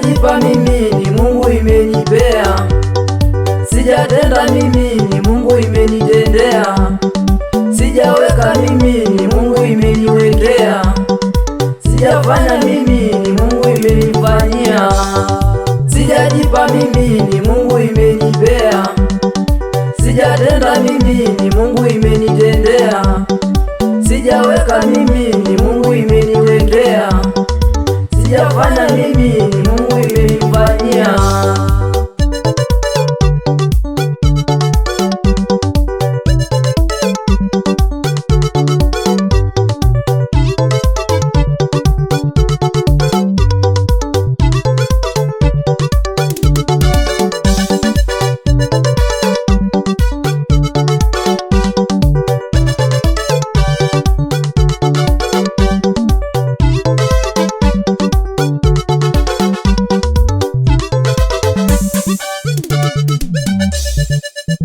Sijajipa mimi, ni Mungu imenipea. Sijatenda mimi, ni Mungu imenitendea. Sijaweka mimi, ni Mungu imeniwekea. Sijafanya mimi, ni Mungu imenifanyia. Sijajipa mimi, ni Mungu imenipea. Sijatenda mimi, ni Mungu imenitendea. Sijaweka mimi, ni Mungu imeniwekea. Sijafanya mimi, ni Mungu imenifanyia.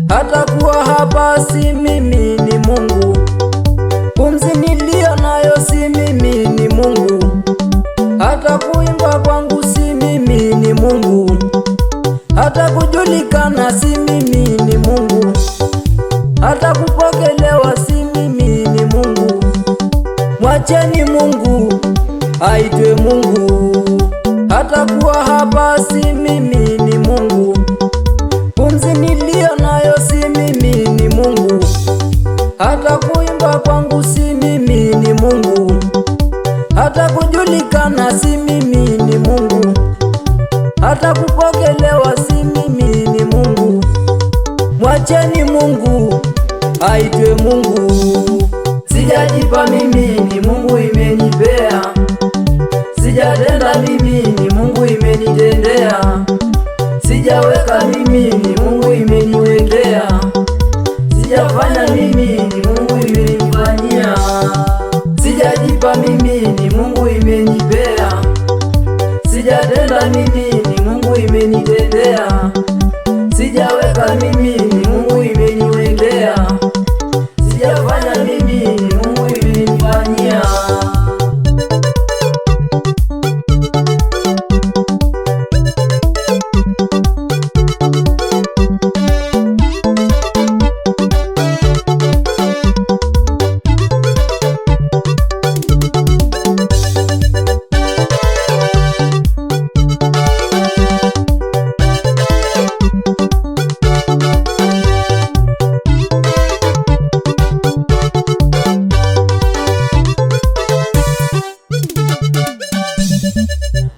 Hata kuwa hapa si mimi, ni Mungu. Pumzi niliyo nayo si mimi, ni Mungu. Hata kuimba kwangu si mimi, ni Mungu. Hata kujulikana si mimi, ni Mungu. Hata kupokelewa si mimi, ni Mungu. Mwacheni Mungu aitwe Mungu. Hata kuwa hapa si mimi, ni Mungu. Pumzi niliyo nayo si mimi, ni Mungu. Hata kuimba kwangu si mimi, ni Mungu. Hata kujulikana si mimi, ni Mungu. Hata kupokelewa si mimi, ni Mungu. Mwacheni Mungu aitwe Mungu. Sijajipa mimi, ni Mungu imenipea. Sijatenda mimi, ni Mungu imenitendea. Sijaweka mimi, ni Mungu imeniwekea. Sijafanya mimi, ni Mungu imenifanyia. Sijajipa mimi, ni Mungu imenipea. Sijatenda mimi, ni Mungu imenitendea. Sijaweka mimi, ni Mungu imeniwekea. Sijafanya mimi, ni Mungu imenifanyia.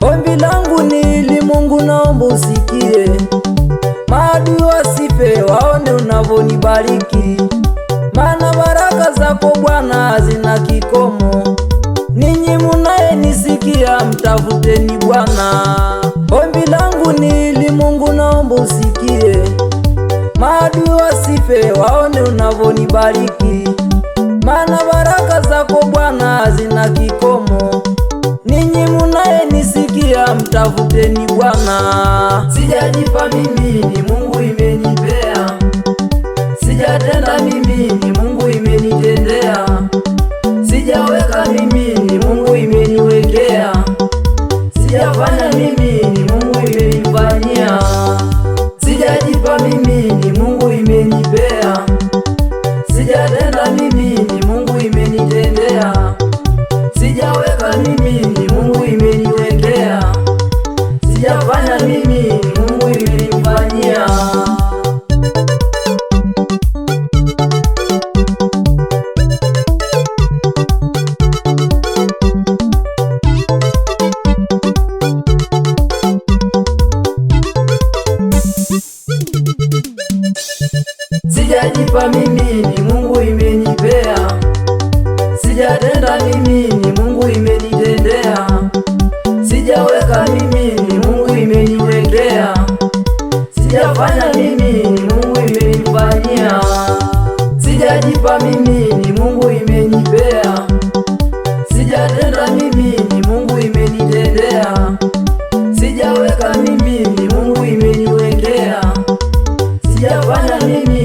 Ombi langu ni ili Mungu, naomba usikie. Maadui wasife, waone unavyonibariki. Maana baraka zako Bwana hazina kikomo. Ninyi munayenisikia, mtafuteni Bwana. Ombi langu ni ili Mungu, naomba usikie. Maadui wasife, waone unavyonibariki. Maana baraka zako Bwana hazina kikomo. Ninyi munayenisikia, mtafuteni Bwana. Sijajipa mimi, ni Mungu imenipea. Sijatenda mimi, ni Mungu imenitendea. Sijaweka mimi, ni Mungu imeniwekea. Sijafanya mimi, ni Mungu imenifanyia. Sijajipa mimi, ni Mungu imenipea. Sijatenda mimi, ni Mungu imenitendea. Sijaweka mimi, ni Mungu imeniwekea. Sijafanya mimi, ni Mungu imenifanyia. Sijajipa mimi, ni Mungu imenipea. Sijatenda mimi, ni Mungu imenitendea. Sijaweka mimi, ni Mungu imeniwekea. Sijafanya mimi, ni Mungu imenifanyia. Sijajipa mimi, ni Mungu imenipea. Sijatenda mimi, ni Mungu imenitendea. Sijaweka mimi, ni Mungu imeniwekea. Sijafanya mimi